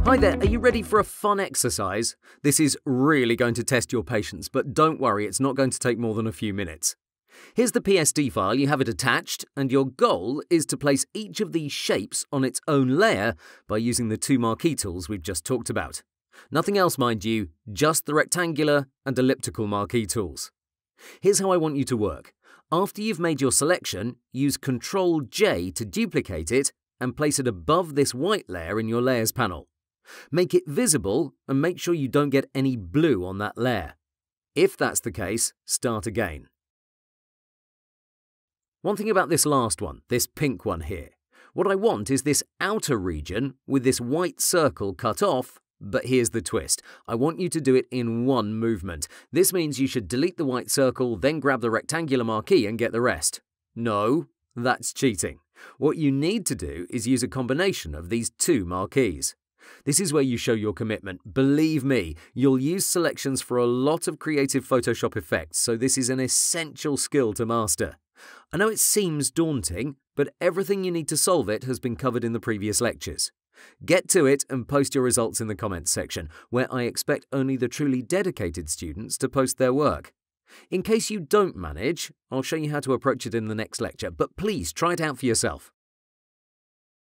Hi there, are you ready for a fun exercise? This is really going to test your patience, but don't worry, it's not going to take more than a few minutes. Here's the PSD file, you have it attached, and your goal is to place each of these shapes on its own layer by using the two marquee tools we've just talked about. Nothing else, mind you, just the rectangular and elliptical marquee tools. Here's how I want you to work. After you've made your selection, use Ctrl-J to duplicate it and place it above this white layer in your Layers panel. Make it visible and make sure you don't get any blue on that layer. If that's the case, start again. One thing about this last one, this pink one here. What I want is this outer region with this white circle cut off, but here's the twist. I want you to do it in one movement. This means you should delete the white circle, then grab the rectangular marquee and get the rest. No, that's cheating. What you need to do is use a combination of these two marquees. This is where you show your commitment. Believe me, you'll use selections for a lot of creative Photoshop effects, so this is an essential skill to master. I know it seems daunting, but everything you need to solve it has been covered in the previous lectures. Get to it and post your results in the comments section, where I expect only the truly dedicated students to post their work. In case you don't manage, I'll show you how to approach it in the next lecture, but please try it out for yourself.